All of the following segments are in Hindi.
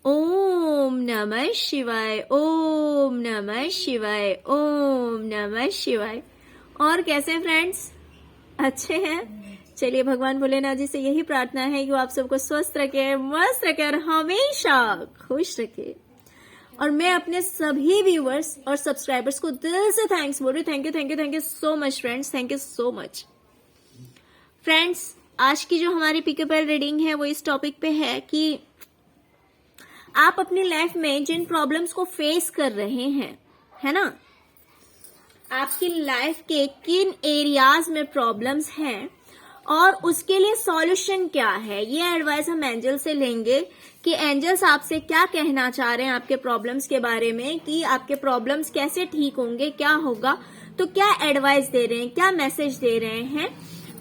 ओम नमः शिवाय, ओम नमः शिवाय, ओम नमः शिवाय। और कैसे फ्रेंड्स, अच्छे हैं? चलिए भगवान भोलेनाथ जी से यही प्रार्थना है कि वो आप सबको स्वस्थ रखे, मस्त रखे और हमेशा खुश रखे। और मैं अपने सभी व्यूअर्स और सब्सक्राइबर्स को दिल से थैंक्स बोल रही हूँ। Thank you thank you thank you so much friends, thank you so much friends. आज की जो हमारी पिकअप रीडिंग है वो इस टॉपिक पे है कि आप अपनी लाइफ में जिन प्रॉब्लम्स को फेस कर रहे हैं, है ना, आपकी लाइफ के किन एरियाज में प्रॉब्लम्स हैं और उसके लिए सॉल्यूशन क्या है, ये एडवाइस हम एंजल से लेंगे कि एंजल्स आपसे क्या कहना चाह रहे हैं आपके प्रॉब्लम्स के बारे में, कि आपके प्रॉब्लम्स कैसे ठीक होंगे, क्या होगा, तो क्या एडवाइस दे रहे हैं, क्या मैसेज दे रहे हैं,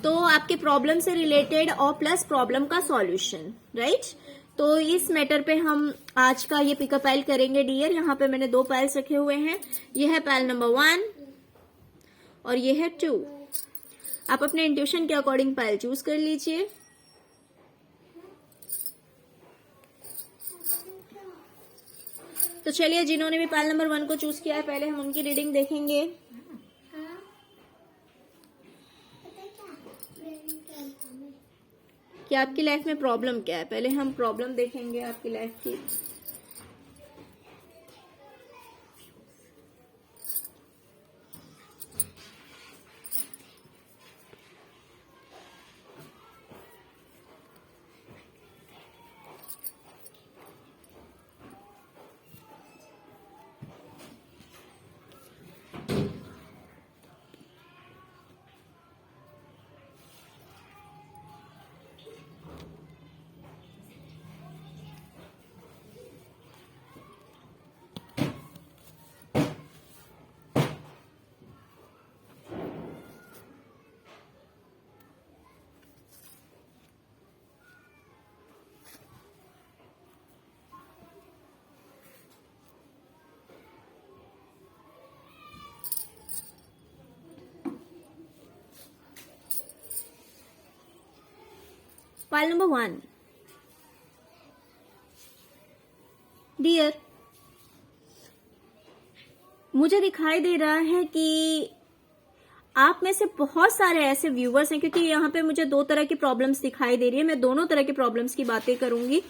तो आपके प्रॉब्लम से रिलेटेड और प्लस प्रॉब्लम का सॉल्यूशन, राइट। तो इस मैटर पे हम आज का ये पिकअप पाइल करेंगे डियर। यहाँ पे मैंने 2 पाइल्स रखे हुए हैं, ये है पाइल नंबर 1 और ये है 2। आप अपने इंट्यूशन के अकॉर्डिंग पाइल चूज कर लीजिए। तो चलिए, जिन्होंने भी पाइल नंबर 1 को चूज किया है पहले हम उनकी रीडिंग देखेंगे। कि आपकी लाइफ में प्रॉब्लम क्या है, पहले हम प्रॉब्लम देखेंगे आपकी लाइफ की। पाइल नंबर 1 डियर, मुझे दिखाई दे रहा है कि आप में से बहुत सारे ऐसे व्यूवर्स हैं, क्योंकि यहाँ पे मुझे 2 तरह की प्रॉब्लम्स दिखाई दे रही है। मैं दोनों तरह की प्रॉब्लम्स की बातें करूंगी।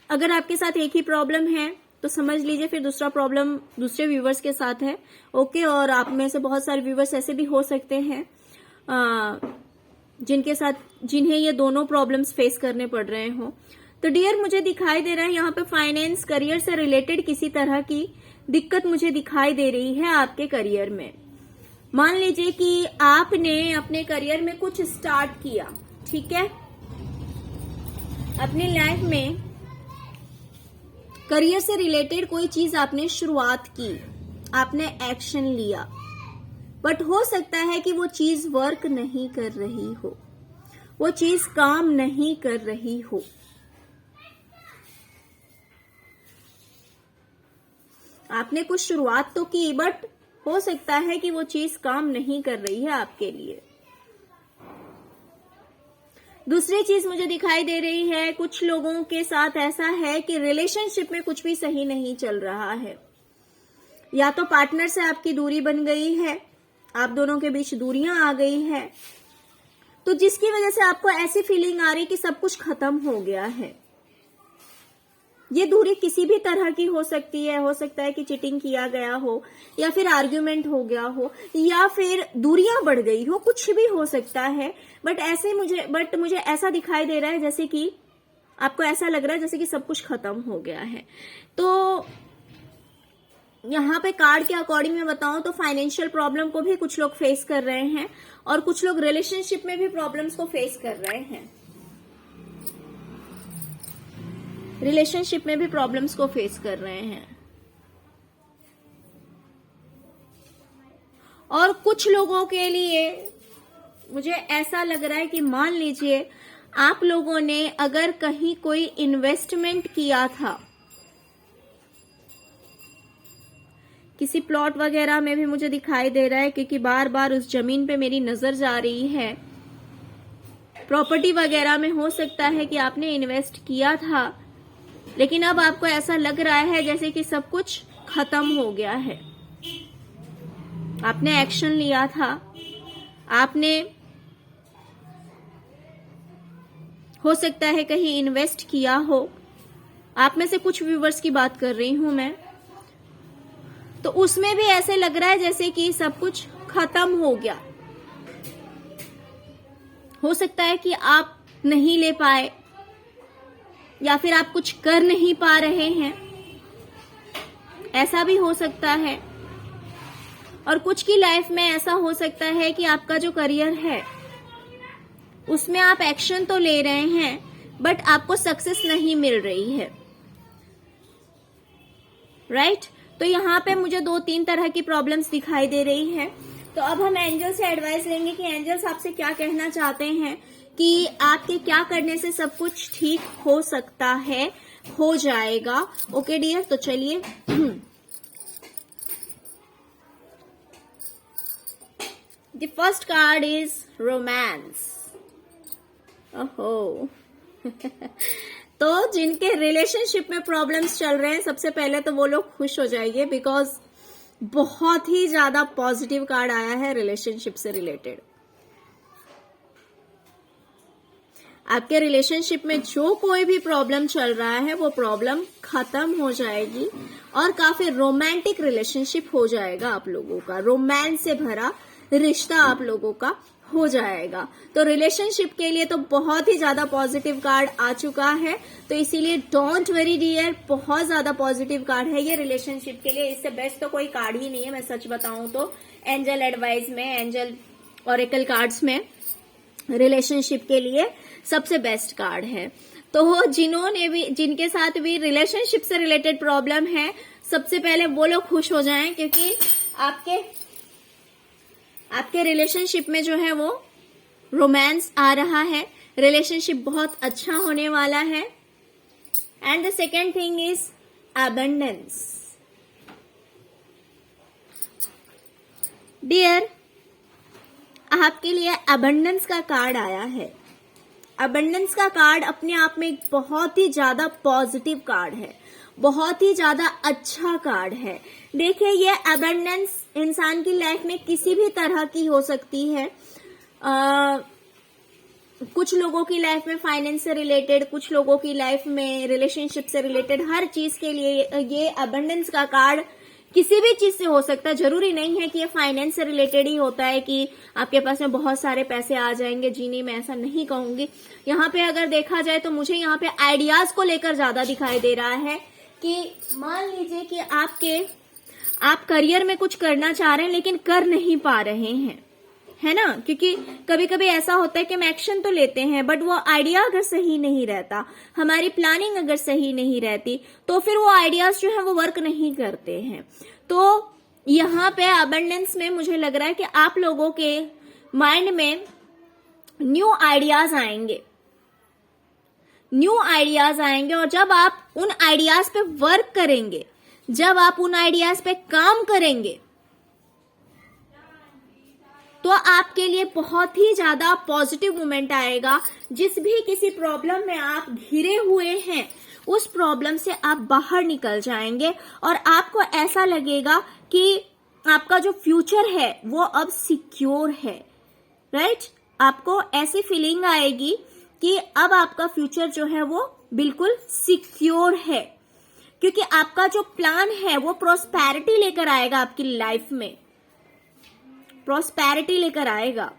अगर आपके साथ एक ही प्रॉब्लम है तो समझ लीजिए फिर दूसरा प्रॉब्लम दूसरे व्यूवर्स के साथ है, ओके। और आप में से बहुत सारे व्यूवर्स ऐसे भी हो सकते हैं जिन्हें ये दोनों प्रॉब्लम्स फेस करने पड़ रहे हो। तो डियर, मुझे दिखाई दे रहा है यहाँ पे फाइनेंस, करियर से रिलेटेड किसी तरह की दिक्कत मुझे दिखाई दे रही है आपके करियर में। मान लीजिए कि आपने अपने करियर में कुछ स्टार्ट किया, ठीक है, अपनी लाइफ में करियर से रिलेटेड कोई चीज आपने शुरुआत की, आपने एक्शन लिया, बट हो सकता है कि वो चीज वर्क नहीं कर रही हो, वो चीज काम नहीं कर रही हो। आपने कुछ शुरुआत तो की, बट हो सकता है कि वो चीज काम नहीं कर रही है आपके लिए। दूसरी चीज मुझे दिखाई दे रही है, कुछ लोगों के साथ ऐसा है कि रिलेशनशिप में कुछ भी सही नहीं चल रहा है। या तो पार्टनर से आपकी दूरी बन गई है, आप दोनों के बीच दूरियां आ गई है, तो जिसकी वजह से आपको ऐसी फीलिंग आ रही कि सब कुछ खत्म हो गया है। ये दूरी किसी भी तरह की हो सकती है, हो सकता है कि चीटिंग किया गया हो, या फिर आर्ग्यूमेंट हो गया हो, या फिर दूरियां बढ़ गई हो, कुछ भी हो सकता है। बट मुझे ऐसा दिखाई दे रहा है जैसे कि आपको ऐसा लग रहा है जैसे कि सब कुछ खत्म हो गया है। तो यहाँ पे कार्ड के अकॉर्डिंग मैं बताऊं तो फाइनेंशियल प्रॉब्लम को भी कुछ लोग फेस कर रहे हैं और कुछ लोग रिलेशनशिप में भी प्रॉब्लम्स को फेस कर रहे हैं। रिलेशनशिप में भी प्रॉब्लम्स को फेस कर रहे हैं। और कुछ लोगों के लिए मुझे ऐसा लग रहा है कि मान लीजिए आप लोगों ने अगर कहीं कोई इन्वेस्टमेंट किया था, किसी प्लॉट वगैरह में भी मुझे दिखाई दे रहा है, क्योंकि बार बार उस जमीन पे मेरी नजर जा रही है। प्रॉपर्टी वगैरह में हो सकता है कि आपने इन्वेस्ट किया था लेकिन अब आपको ऐसा लग रहा है जैसे कि सब कुछ खत्म हो गया है। आपने एक्शन लिया था, आपने हो सकता है कहीं इन्वेस्ट किया हो। आप में से कुछ व्यूवर्स की बात कर रही हूं मैं, तो उसमें भी ऐसे लग रहा है जैसे कि सब कुछ खत्म हो गया। हो सकता है कि आप नहीं ले पाए या फिर आप कुछ कर नहीं पा रहे हैं, ऐसा भी हो सकता है। और कुछ की लाइफ में ऐसा हो सकता है कि आपका जो करियर है उसमें आप एक्शन तो ले रहे हैं बट आपको सक्सेस नहीं मिल रही है, राइट? तो यहाँ पे मुझे 2-3 तरह की प्रॉब्लम्स दिखाई दे रही है। तो अब हम एंजल से एडवाइस लेंगे कि एंजल्स आपसे क्या कहना चाहते हैं, कि आपके क्या करने से सब कुछ ठीक हो सकता है, हो जाएगा। ओके डियर, तो चलिए the first card is romance. ओहो तो जिनके रिलेशनशिप में प्रॉब्लम्स चल रहे हैं, सबसे पहले तो वो लोग खुश हो जाइए, बिकॉज बहुत ही ज्यादा पॉजिटिव कार्ड आया है रिलेशनशिप से रिलेटेड। आपके रिलेशनशिप में जो कोई भी प्रॉब्लम चल रहा है वो प्रॉब्लम खत्म हो जाएगी और काफी रोमांटिक रिलेशनशिप हो जाएगा आप लोगों का। रोमांस से भरा रिश्ता आप लोगों का हो जाएगा। तो रिलेशनशिप के लिए तो बहुत ही ज्यादा पॉजिटिव कार्ड आ चुका है, तो इसीलिए डोंट वरी डियर, बहुत ज्यादा पॉजिटिव कार्ड है ये रिलेशनशिप के लिए। इससे बेस्ट तो कोई कार्ड ही नहीं है, मैं सच बताऊं तो। एंजल एडवाइस में, एंजल ऑरेकल कार्ड्स में रिलेशनशिप के लिए सबसे बेस्ट कार्ड है। तो जिनके साथ भी रिलेशनशिप से रिलेटेड प्रॉब्लम है, सबसे पहले वो लोग खुश हो जाएं, क्योंकि आपके रिलेशनशिप में जो है वो रोमांस आ रहा है, रिलेशनशिप बहुत अच्छा होने वाला है। And the second thing is abundance. Dear, आपके लिए अबंडेंस का कार्ड आया है। अबंडेंस का कार्ड अपने आप में एक बहुत ही ज्यादा पॉजिटिव कार्ड है, बहुत ही ज्यादा अच्छा कार्ड है। देखिए, ये अबंडेंस इंसान की लाइफ में किसी भी तरह की हो सकती है। कुछ लोगों की लाइफ में फाइनेंस से रिलेटेड, कुछ लोगों की लाइफ में रिलेशनशिप से रिलेटेड, हर चीज के लिए ये अबंडेंस का कार्ड किसी भी चीज से हो सकता है। जरूरी नहीं है कि ये फाइनेंस से रिलेटेड ही होता है कि आपके पास में बहुत सारे पैसे आ जाएंगे। जी नहीं, मैं ऐसा नहीं कहूंगी। यहाँ पे अगर देखा जाए तो मुझे यहाँ पे आइडियाज को लेकर ज्यादा दिखाई दे रहा है कि मान लीजिए कि आप करियर में कुछ करना चाह रहे हैं लेकिन कर नहीं पा रहे हैं, है ना? क्योंकि कभी कभी ऐसा होता है कि हम एक्शन तो लेते हैं बट वो आइडिया अगर सही नहीं रहता, हमारी प्लानिंग अगर सही नहीं रहती, तो फिर वो आइडियाज जो है वो वर्क नहीं करते हैं। तो यहाँ पे अबंडेंस में मुझे लग रहा है कि आप लोगों के माइंड में न्यू आइडियाज आएंगे, और जब आप उन आइडियाज पे वर्क करेंगे, जब आप उन आइडियाज पे काम करेंगे, तो आपके लिए बहुत ही ज्यादा पॉजिटिव मोमेंट आएगा। जिस भी किसी प्रॉब्लम में आप घिरे हुए हैं, उस प्रॉब्लम से आप बाहर निकल जाएंगे और आपको ऐसा लगेगा कि आपका जो फ्यूचर है वो अब सिक्योर है, राइट? आपको ऐसी फीलिंग आएगी कि अब आपका फ्यूचर जो है वो बिल्कुल सिक्योर है, क्योंकि आपका जो प्लान है वो प्रॉस्पेरिटी लेकर आएगा आपकी लाइफ में, प्रॉस्पेरिटी लेकर आएगा।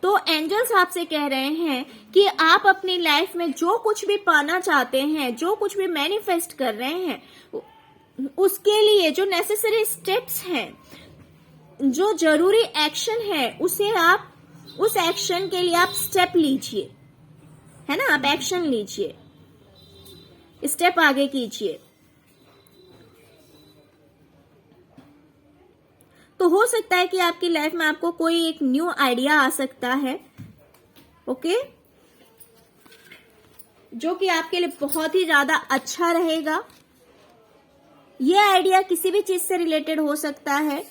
तो एंजल्स आपसे कह रहे हैं कि आप अपनी लाइफ में जो कुछ भी पाना चाहते हैं, जो कुछ भी मैनिफेस्ट कर रहे हैं, उसके लिए जो नेसेसरी स्टेप्स हैं, जो जरूरी एक्शन है, उस एक्शन के लिए आप स्टेप लीजिए, है ना? आप एक्शन लीजिए, स्टेप आगे कीजिए। तो हो सकता है कि आपकी लाइफ में आपको कोई एक न्यू आइडिया आ सकता है, ओके, जो कि आपके लिए बहुत ही ज्यादा अच्छा रहेगा। ये आइडिया किसी भी चीज से रिलेटेड हो सकता है।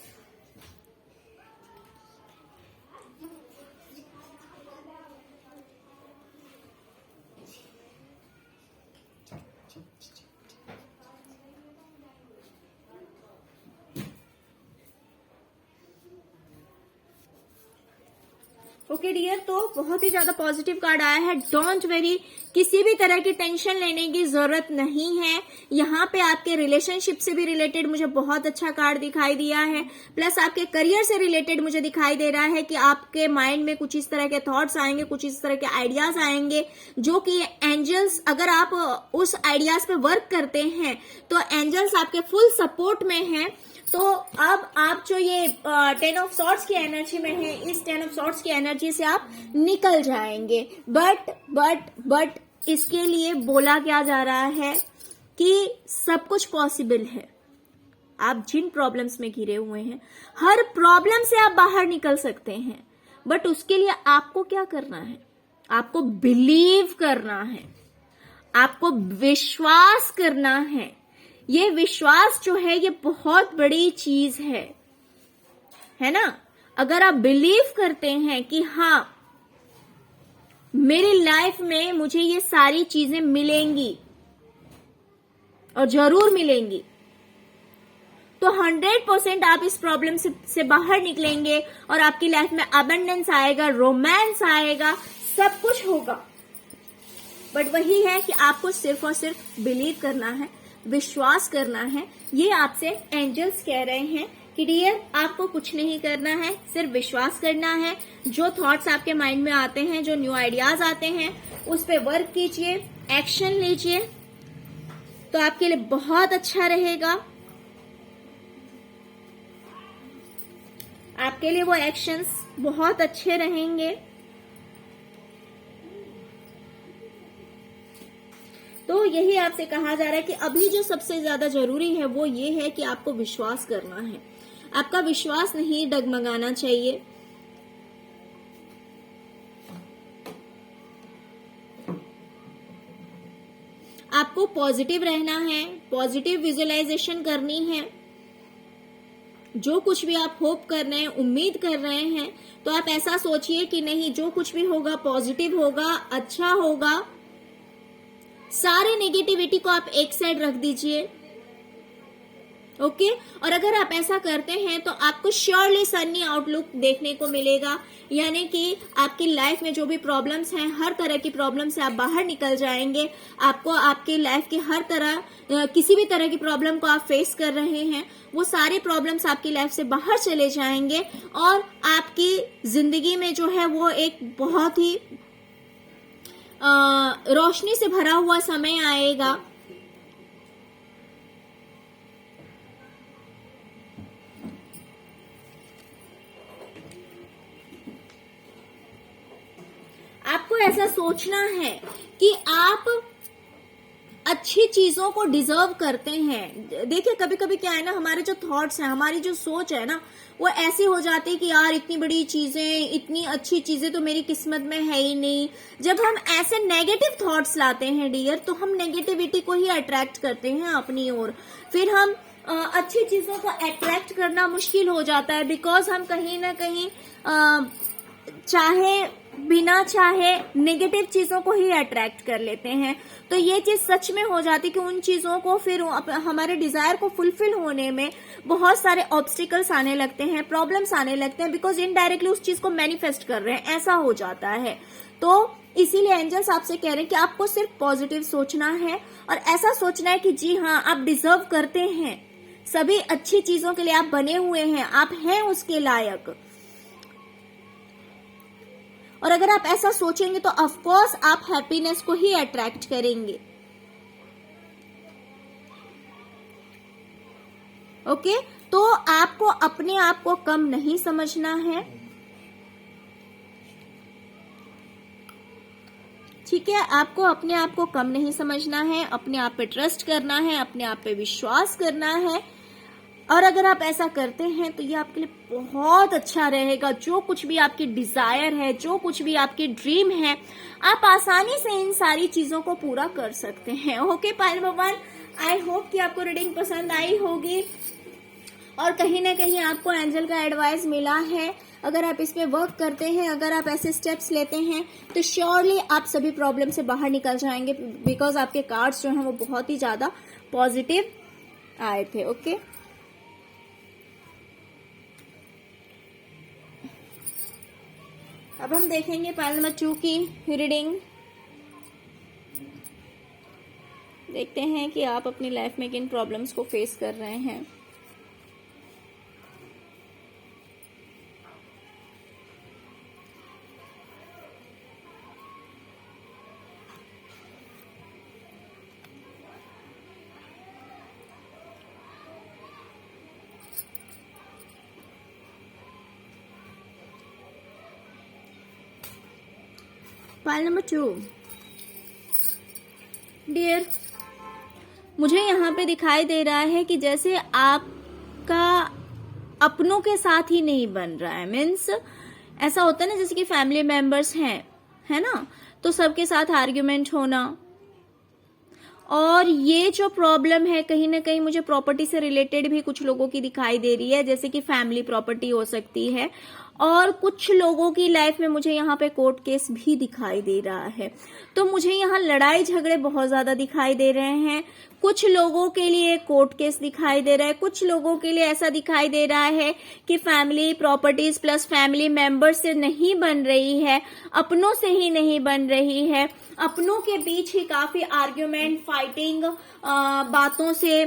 ओके डियर, तो बहुत ही ज्यादा पॉजिटिव कार्ड आया है। डोंट वेरी, किसी भी तरह की टेंशन लेने की जरूरत नहीं है। यहाँ पे आपके रिलेशनशिप से भी रिलेटेड मुझे बहुत अच्छा कार्ड दिखाई दिया है, प्लस आपके करियर से रिलेटेड मुझे दिखाई दे रहा है कि आपके माइंड में कुछ इस तरह के थॉट्स आएंगे, कुछ इस तरह के आइडियाज आएंगे, जो कि एंजल्स, अगर आप उस आइडियाज पे वर्क करते हैं तो एंजल्स आपके फुल सपोर्ट में हैं। तो अब आप जो ये 10 ऑफ सॉर्ड्स की एनर्जी में है, इस 10 ऑफ सॉर्ड्स की एनर्जी से आप निकल जाएंगे। बट इसके लिए बोला क्या जा रहा है कि सब कुछ पॉसिबल है। आप जिन प्रॉब्लम्स में घिरे हुए हैं, हर प्रॉब्लम से आप बाहर निकल सकते हैं, बट उसके लिए आपको क्या करना है? आपको बिलीव करना है, आपको विश्वास करना है। ये विश्वास जो है ये बहुत बड़ी चीज है ना। अगर आप बिलीव करते हैं कि हाँ, मेरी लाइफ में मुझे ये सारी चीजें मिलेंगी और जरूर मिलेंगी, तो 100% आप इस प्रॉब्लम से बाहर निकलेंगे और आपकी लाइफ में अबंडेंस आएगा, रोमांस आएगा, सब कुछ होगा। बट वही है कि आपको सिर्फ और सिर्फ बिलीव करना है, विश्वास करना है। ये आपसे एंजल्स कह रहे हैं कि डियर, आपको कुछ नहीं करना है, सिर्फ विश्वास करना है। जो थॉट्स आपके माइंड में आते हैं, जो न्यू आइडियाज आते हैं, उस पर वर्क कीजिए, एक्शन लीजिए, तो आपके लिए बहुत अच्छा रहेगा। आपके लिए वो एक्शंस बहुत अच्छे रहेंगे। तो यही आपसे कहा जा रहा है कि अभी जो सबसे ज्यादा जरूरी है वो ये है कि आपको विश्वास करना है। आपका विश्वास नहीं डगमगाना चाहिए। आपको पॉजिटिव रहना है, पॉजिटिव विजुअलाइजेशन करनी है। जो कुछ भी आप होप कर रहे हैं, उम्मीद कर रहे हैं, तो आप ऐसा सोचिए कि नहीं, जो कुछ भी होगा पॉजिटिव होगा, अच्छा होगा। सारे नेगेटिविटी को आप एक साइड रख दीजिए। ओके, और अगर आप ऐसा करते हैं तो आपको श्योरली सन्नी आउटलुक देखने को मिलेगा, यानी कि आपकी लाइफ में जो भी प्रॉब्लम्स हैं, हर तरह की प्रॉब्लम से आप बाहर निकल जाएंगे। आपको आपकी लाइफ की हर तरह, किसी भी तरह की प्रॉब्लम को आप फेस कर रहे हैं, वो सारे प्रॉब्लम्स आपकी लाइफ से बाहर चले जाएंगे और आपकी जिंदगी में जो है वो एक बहुत ही रोशनी से भरा हुआ समय आएगा। आपको ऐसा सोचना है कि आप अच्छी चीजों को डिजर्व करते हैं। देखिए, कभी कभी क्या है ना, हमारे जो थॉट्स हैं, हमारी जो सोच है ना, वो ऐसी हो जाती है कि यार इतनी बड़ी चीजें, इतनी अच्छी चीजें तो मेरी किस्मत में है ही नहीं। जब हम ऐसे नेगेटिव थॉट्स लाते हैं डियर, तो हम नेगेटिविटी को ही अट्रैक्ट करते हैं अपनी ओर। फिर हम अच्छी चीजों को अट्रैक्ट करना मुश्किल हो जाता है, बिकॉज हम कहीं ना कहीं चाहे बिना चाहे नेगेटिव चीजों को ही अट्रैक्ट कर लेते हैं। तो ये चीज सच में हो जाती कि उन चीजों को, फिर हमारे डिजायर को फुलफिल होने में बहुत सारे ऑब्स्टिकल्स आने लगते हैं, प्रॉब्लम्स आने लगते हैं, बिकॉज इनडायरेक्टली उस चीज को मैनिफेस्ट कर रहे हैं, ऐसा हो जाता है। तो इसीलिए एंजल्स आपसे कह रहे हैं कि आपको सिर्फ पॉजिटिव सोचना है और ऐसा सोचना है कि जी हाँ, आप डिजर्व करते हैं, सभी अच्छी चीजों के लिए आप बने हुए हैं, आप हैं उसके लायक। और अगर आप ऐसा सोचेंगे तो ऑफ कोर्स आप हैप्पीनेस को ही अट्रैक्ट करेंगे। ओके, तो आपको अपने आप को कम नहीं समझना है, ठीक है। आपको अपने आप को कम नहीं समझना है, अपने आप पे ट्रस्ट करना है, अपने आप पे विश्वास करना है। और अगर आप ऐसा करते हैं तो ये आपके लिए बहुत अच्छा रहेगा। जो कुछ भी आपकी डिजायर है, जो कुछ भी आपकी ड्रीम है, आप आसानी से इन सारी चीजों को पूरा कर सकते हैं। ओके पायल भगवान, आई होप कि आपको रीडिंग पसंद आई होगी और कहीं ना कहीं आपको एंजल का एडवाइस मिला है। अगर आप इस पे वर्क करते हैं, अगर आप ऐसे स्टेप्स लेते हैं, तो श्योरली आप सभी प्रॉब्लम से बाहर निकल जाएंगे, बिकॉज आपके कार्ड्स जो हैं वो बहुत ही ज्यादा पॉजिटिव आए थे। ओके, अब हम देखेंगे पाइल नंबर 2 की रीडिंग। देखते हैं कि आप अपनी लाइफ में किन प्रॉब्लम्स को फेस कर रहे हैं। पाइल नंबर 2, डियर, मुझे यहाँ पे दिखाई दे रहा है कि जैसे आपका अपनों के साथ ही नहीं बन रहा है। मीन्स ऐसा होता है ना, जैसे कि फैमिली मेंबर्स हैं, है ना, तो सबके साथ आर्ग्यूमेंट होना। और ये जो प्रॉब्लम है कहीं ना कहीं मुझे प्रॉपर्टी से रिलेटेड भी कुछ लोगों की दिखाई दे रही है, जैसे कि फैमिली प्रॉपर्टी हो सकती है। और कुछ लोगों की लाइफ में मुझे यहाँ पे कोर्ट केस भी दिखाई दे रहा है। तो मुझे यहाँ लड़ाई झगड़े बहुत ज्यादा दिखाई दे रहे हैं। कुछ लोगों के लिए कोर्ट केस दिखाई दे रहा है, कुछ लोगों के लिए ऐसा दिखाई दे रहा है कि family properties plus family members से नहीं बन रही है, अपनों से ही नहीं बन रही है। अपनों के बीच ही काफी आर्ग्यूमेंट, फाइटिंग, बातों से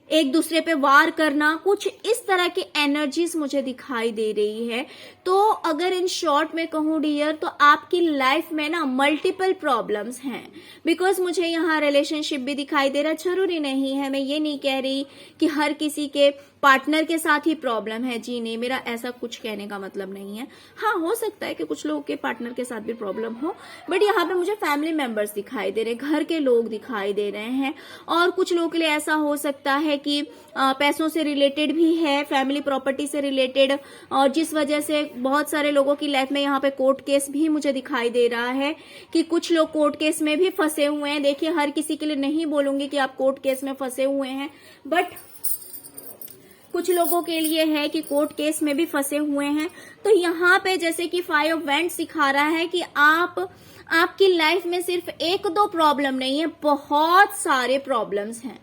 एक दूसरे पे वार करना, कुछ इस तरह की एनर्जीज मुझे दिखाई दे रही है। तो अगर इन शॉर्ट में कहूँ डियर, तो आपकी लाइफ में ना मल्टीपल प्रॉब्लम्स हैं। बिकॉज मुझे यहाँ रिलेशनशिप भी दिखाई दे रहा है। जरूरी नहीं है, मैं ये नहीं कह रही कि हर किसी के पार्टनर के साथ ही प्रॉब्लम है। जी नहीं, मेरा ऐसा कुछ कहने का मतलब नहीं है। हाँ, हो सकता है कि कुछ लोगों के पार्टनर के साथ भी प्रॉब्लम हो, बट यहाँ पे मुझे फैमिली मेंबर्स दिखाई दे रहे हैं, घर के लोग दिखाई दे रहे हैं। और कुछ लोगों के लिए ऐसा हो सकता है कि पैसों से रिलेटेड भी है, फैमिली प्रॉपर्टी से रिलेटेड, और जिस वजह से बहुत सारे लोगों की लाइफ में यहाँ पे कोर्ट केस भी मुझे दिखाई दे रहा है कि कुछ लोग कोर्ट केस में भी फंसे हुए हैं। देखिए, हर किसी के लिए नहीं बोलूंगी कि आप कोर्ट केस में फंसे हुए हैं, बट कुछ लोगों के लिए है कि कोर्ट केस में भी फंसे हुए हैं। तो यहाँ पे जैसे कि 5 ऑफ वैंड्स सिखा रहा है कि आपकी लाइफ में सिर्फ 1-2 प्रॉब्लम नहीं है, बहुत सारे प्रॉब्लम्स हैं,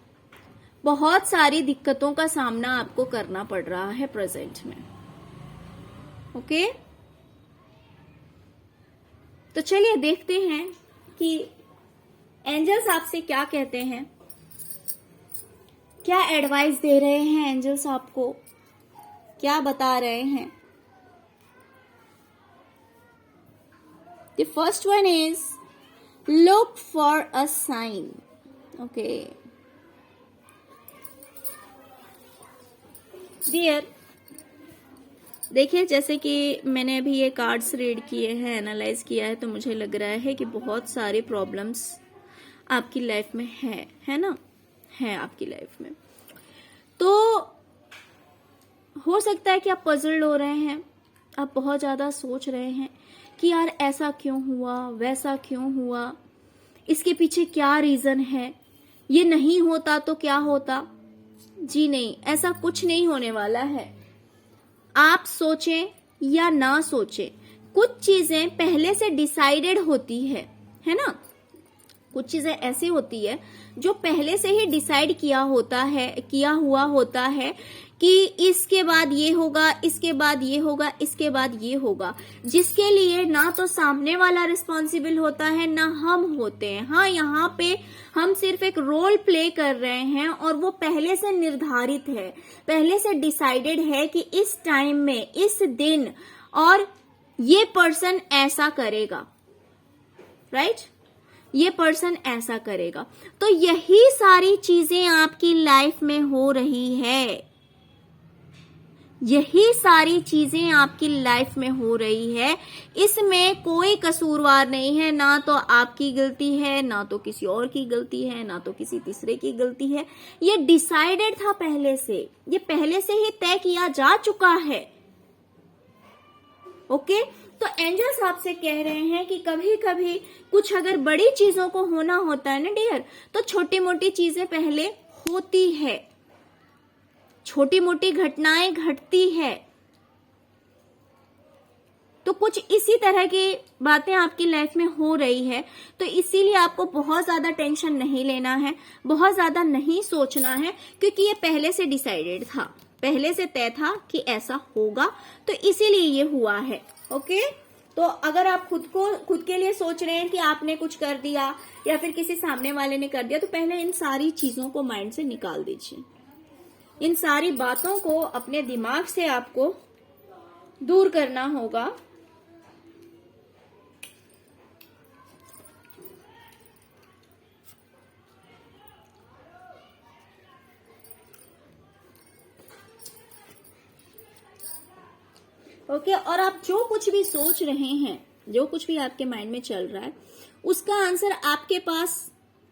बहुत सारी दिक्कतों का सामना आपको करना पड़ रहा है प्रेजेंट में। ओके, तो चलिए देखते हैं कि एंजल्स आपसे क्या कहते हैं, क्या एडवाइस दे रहे हैं एंजल्स आपको, क्या बता रहे हैं। The first one is look for a sign. Okay dear, देखिए, जैसे कि मैंने अभी ये कार्ड्स रीड किए हैं, एनालाइज किया है, तो मुझे लग रहा है कि बहुत सारे प्रॉब्लम्स आपकी लाइफ में है ना, है आपकी लाइफ में। तो हो सकता है कि आप पजल्ड हो रहे हैं, आप बहुत ज्यादा सोच रहे हैं कि यार ऐसा क्यों हुआ, वैसा क्यों हुआ, इसके पीछे क्या रीजन है, ये नहीं होता तो क्या होता। जी नहीं, ऐसा कुछ नहीं होने वाला है। आप सोचें या ना सोचें, कुछ चीजें पहले से डिसाइडेड होती है ना। कुछ चीजें ऐसी होती है जो पहले से ही डिसाइड किया हुआ होता है कि इसके बाद ये होगा, इसके बाद ये होगा, इसके बाद ये होगा, जिसके लिए ना तो सामने वाला रिस्पॉन्सिबल होता है ना हम होते हैं। हाँ, यहाँ पे हम सिर्फ एक रोल प्ले कर रहे हैं और वो पहले से निर्धारित है, पहले से डिसाइडेड है कि इस टाइम में, इस दिन, और ये पर्सन ऐसा करेगा, राइट, ये पर्सन ऐसा करेगा। तो यही सारी चीजें आपकी लाइफ में हो रही है, यही सारी चीजें आपकी लाइफ में हो रही है। इसमें कोई कसूरवार नहीं है, ना तो आपकी गलती है, ना तो किसी और की गलती है, ना तो किसी तीसरे की गलती है। ये डिसाइडेड था पहले से, ये पहले से ही तय किया जा चुका है। ओके, तो एंजल्स आपसे कह रहे हैं कि कभी कभी कुछ अगर बड़ी चीजों को होना होता है ना डियर, तो छोटी मोटी चीजें पहले होती है, छोटी मोटी घटनाएं घटती है। तो कुछ इसी तरह की बातें आपकी लाइफ में हो रही है। तो इसीलिए आपको बहुत ज्यादा टेंशन नहीं लेना है, बहुत ज्यादा नहीं सोचना है, क्योंकि ये पहले से डिसाइडेड था, पहले से तय था कि ऐसा होगा, तो इसीलिए ये हुआ है। ओके, तो अगर आप खुद के लिए सोच रहे हैं कि आपने कुछ कर दिया या फिर किसी सामने वाले ने कर दिया, तो पहले इन सारी चीजों को माइंड से निकाल दीजिए। इन सारी बातों को अपने दिमाग से आपको दूर करना होगा। ओके, और आप जो कुछ भी सोच रहे हैं, जो कुछ भी आपके माइंड में चल रहा है, उसका आंसर आपके पास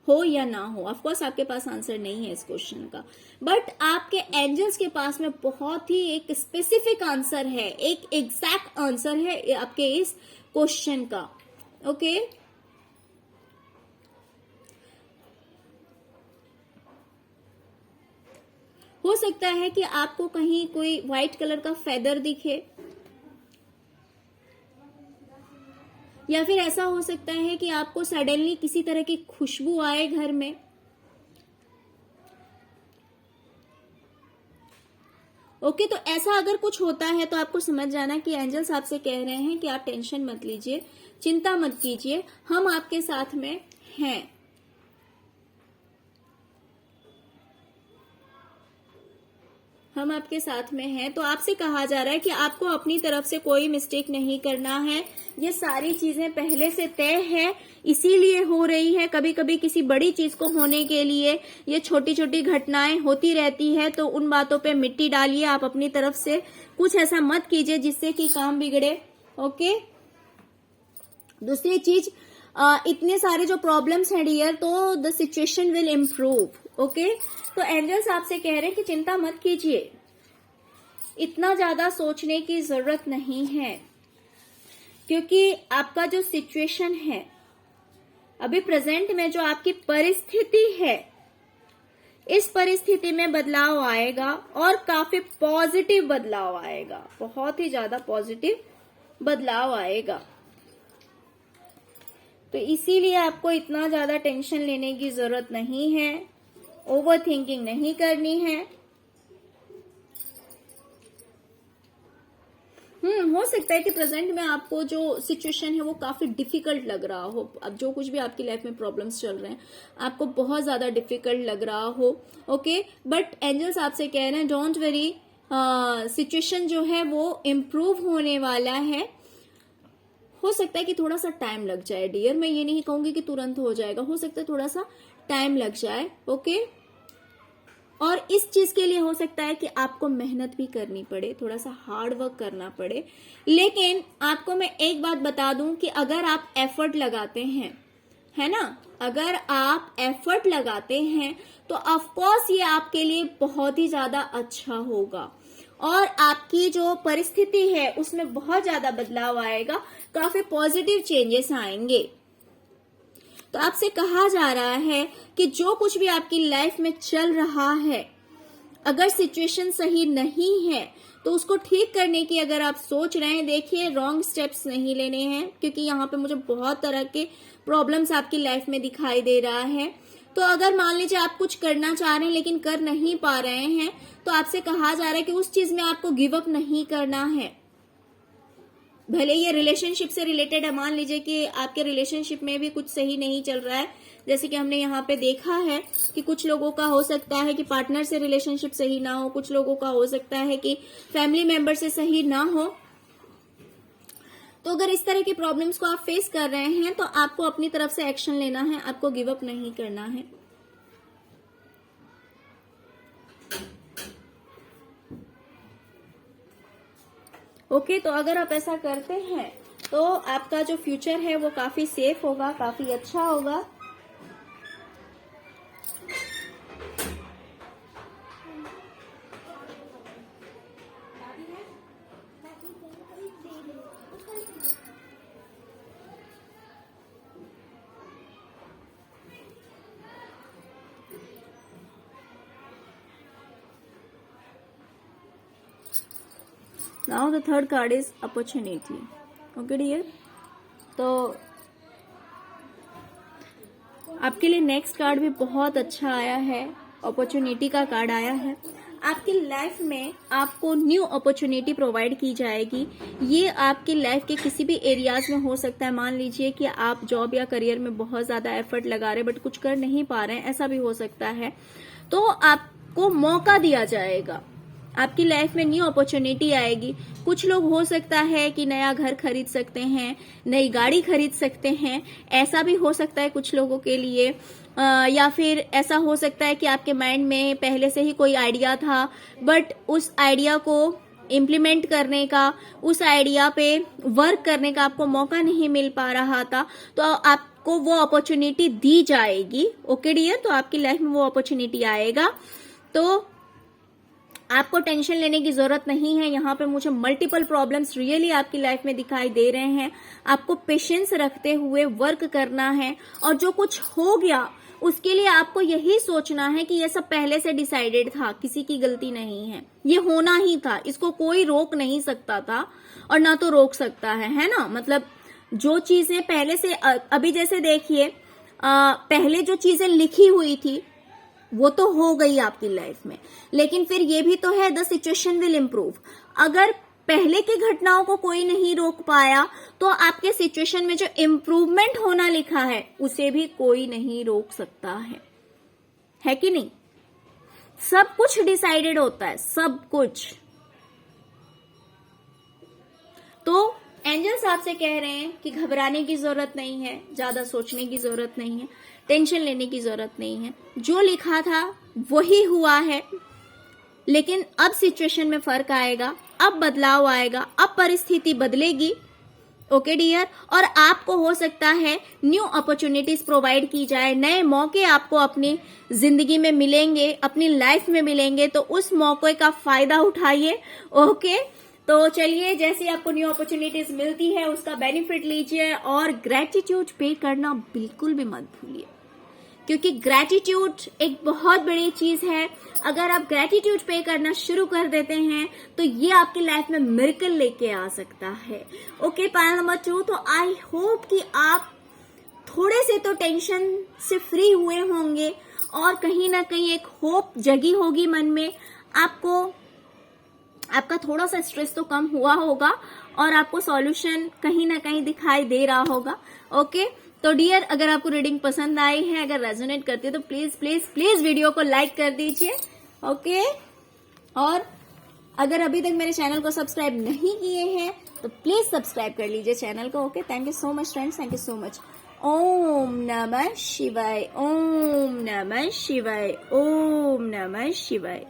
हो या ना हो, ऑफ कोर्स आपके पास आंसर नहीं है इस क्वेश्चन का, बट आपके एंजल्स के पास में बहुत ही एक स्पेसिफिक आंसर है, एक एग्जैक्ट आंसर है आपके इस क्वेश्चन का। ओके, हो सकता है कि आपको कहीं कोई व्हाइट कलर का फेदर दिखे, या फिर ऐसा हो सकता है कि आपको सडनली किसी तरह की खुशबू आए घर में। ओके, तो ऐसा अगर कुछ होता है तो आपको समझ जाना कि एंजल्स आपसे कह रहे हैं कि आप टेंशन मत लीजिए, चिंता मत कीजिए, हम आपके साथ में हैं। हम आपके साथ में हैं। तो आपसे कहा जा रहा है कि आपको अपनी तरफ से कोई मिस्टेक नहीं करना है। ये सारी चीजें पहले से तय है, इसीलिए हो रही है। कभी कभी किसी बड़ी चीज को होने के लिए ये छोटी छोटी घटनाएं होती रहती है, तो उन बातों पे मिट्टी डालिए। आप अपनी तरफ से कुछ ऐसा मत कीजिए जिससे कि काम बिगड़े। ओके, दूसरी चीज, इतने सारे जो प्रॉब्लम्स हैं डियर, तो the situation will improve. Okay, तो एंजल्स आपसे कह रहे हैं कि चिंता मत कीजिए, इतना ज्यादा सोचने की जरूरत नहीं है, क्योंकि आपका जो सिचुएशन है अभी प्रेजेंट में, जो आपकी परिस्थिति है, इस परिस्थिति में बदलाव आएगा और काफी पॉजिटिव बदलाव आएगा, बहुत ही ज्यादा पॉजिटिव बदलाव आएगा। तो इसीलिए आपको इतना ज्यादा टेंशन लेने की जरूरत नहीं है, ओवर थिंकिंग नहीं करनी है। हो सकता है कि प्रेजेंट में आपको जो सिचुएशन है वो काफी डिफिकल्ट लग रहा हो। अब जो कुछ भी आपकी लाइफ में प्रॉब्लम्स चल रहे हैं, आपको बहुत ज्यादा डिफिकल्ट लग रहा हो। ओके, बट एंजल्स आपसे कह रहे हैं डोंट वरी, सिचुएशन जो है वो इम्प्रूव होने वाला है। हो सकता है कि थोड़ा सा टाइम लग जाए डियर, मैं ये नहीं कहूंगी कि तुरंत हो जाएगा, हो सकता है थोड़ा सा टाइम लग जाए। ओके, और इस चीज के लिए हो सकता है कि आपको मेहनत भी करनी पड़े, थोड़ा सा हार्ड वर्क करना पड़े। लेकिन आपको मैं एक बात बता दूं कि अगर आप एफर्ट लगाते हैं, है ना, अगर आप एफर्ट लगाते हैं तो ऑफ कोर्स ये आपके लिए बहुत ही ज्यादा अच्छा होगा और आपकी जो परिस्थिति है उसमें बहुत ज्यादा बदलाव आएगा, काफी पॉजिटिव चेंजेस आएंगे। तो आपसे कहा जा रहा है कि जो कुछ भी आपकी लाइफ में चल रहा है, अगर सिचुएशन सही नहीं है तो उसको ठीक करने की अगर आप सोच रहे हैं, देखिए रॉन्ग स्टेप्स नहीं लेने हैं, क्योंकि यहाँ पे मुझे बहुत तरह के प्रॉब्लम्स आपकी लाइफ में दिखाई दे रहा है। तो अगर मान लीजिए आप कुछ करना चाह रहे हैं लेकिन कर नहीं पा रहे हैं, तो आपसे कहा जा रहा है कि उस चीज में आपको गिव अप नहीं करना है। भले ये रिलेशनशिप से रिलेटेड है, मान लीजिए कि आपके रिलेशनशिप में भी कुछ सही नहीं चल रहा है, जैसे कि हमने यहाँ पे देखा है कि कुछ लोगों का हो सकता है कि पार्टनर से रिलेशनशिप सही ना हो, कुछ लोगों का हो सकता है कि फैमिली मेंबर से सही ना हो। तो अगर इस तरह की प्रॉब्लम्स को आप फेस कर रहे हैं तो आपको अपनी तरफ से एक्शन लेना है, आपको गिव अप नहीं करना है। ओके, तो अगर आप ऐसा करते हैं तो आपका जो फ्यूचर है वो काफी सेफ होगा, काफी अच्छा होगा। Now the third card is opportunity. Okay dear, तो आपके लिए नेक्स्ट कार्ड भी बहुत अच्छा आया है, अपॉर्चुनिटी का कार्ड आया है। आपकी लाइफ में आपको न्यू अपॉर्चुनिटी प्रोवाइड की जाएगी। ये आपकी लाइफ के किसी भी एरियाज में हो सकता है। मान लीजिए कि आप जॉब या करियर में बहुत ज्यादा एफर्ट लगा रहे बट कुछ कर नहीं पा रहे हैं, ऐसा भी हो सकता है। तो आपको मौका दिया जाएगा, आपकी लाइफ में न्यू अपॉर्चुनिटी आएगी। कुछ लोग हो सकता है कि नया घर खरीद सकते हैं, नई गाड़ी खरीद सकते हैं, ऐसा भी हो सकता है कुछ लोगों के लिए। या फिर ऐसा हो सकता है कि आपके माइंड में पहले से ही कोई आइडिया था बट उस आइडिया को इम्प्लीमेंट करने का, उस आइडिया पे वर्क करने का आपको मौका नहीं मिल पा रहा था, तो आपको वो अपॉर्चुनिटी दी जाएगी। ओके डियर, तो आपकी लाइफ में वो अपॉर्चुनिटी आएगा, तो आपको टेंशन लेने की जरूरत नहीं है। यहाँ पे मुझे मल्टीपल प्रॉब्लम्स रियली आपकी लाइफ में दिखाई दे रहे हैं। आपको पेशेंस रखते हुए वर्क करना है, और जो कुछ हो गया उसके लिए आपको यही सोचना है कि ये सब पहले से डिसाइडेड था, किसी की गलती नहीं है, ये होना ही था, इसको कोई रोक नहीं सकता था और ना तो रोक सकता है ना। मतलब जो चीजें पहले से, अभी जैसे देखिए पहले जो चीजें लिखी हुई थी वो तो हो गई आपकी लाइफ में, लेकिन फिर ये भी तो है द सिचुएशन विल इम्प्रूव। अगर पहले की घटनाओं को कोई नहीं रोक पाया तो आपके सिचुएशन में जो इम्प्रूवमेंट होना लिखा है उसे भी कोई नहीं रोक सकता है कि नहीं। सब कुछ डिसाइडेड होता है, सब कुछ। तो एंजल्स आपसे कह रहे हैं कि घबराने की जरूरत नहीं है, ज्यादा सोचने की जरूरत नहीं है, टेंशन लेने की जरूरत नहीं है। जो लिखा था वही हुआ है, लेकिन अब सिचुएशन में फर्क आएगा, अब बदलाव आएगा, अब परिस्थिति बदलेगी। ओके डियर, और आपको हो सकता है न्यू अपॉर्चुनिटीज प्रोवाइड की जाए, नए मौके आपको अपनी जिंदगी में मिलेंगे, अपनी लाइफ में मिलेंगे, तो उस मौके का फायदा उठाइए। ओके, तो चलिए, जैसे आपको न्यू अपॉर्चुनिटीज मिलती है उसका बेनिफिट लीजिए, और ग्रेटिट्यूड पे करना बिल्कुल भी मत भूलिए, क्योंकि ग्रेटिट्यूड एक बहुत बड़ी चीज है। अगर आप ग्रेटिट्यूड पे करना शुरू कर देते हैं तो ये आपकी लाइफ में मिरेकल लेके आ सकता है। ओके, पॉइंट नंबर 2, तो आई होप कि आप थोड़े से तो टेंशन से फ्री हुए होंगे और कहीं ना कहीं एक होप जगी होगी मन में। आपका थोड़ा सा स्ट्रेस तो कम हुआ होगा और आपको सॉल्यूशन कहीं ना कहीं दिखाई दे रहा होगा। ओके, तो डियर, अगर आपको रीडिंग पसंद आई है, अगर रेजोनेट करती है तो प्लीज प्लीज प्लीज वीडियो को लाइक कर दीजिए। ओके, और अगर अभी तक मेरे चैनल को सब्सक्राइब नहीं किए हैं तो प्लीज सब्सक्राइब कर लीजिए चैनल को। Okay, thank you so much friends, thank you so much. Om नमः शिवाय, ओम नमः शिवाय, ओम नमः शिवाय।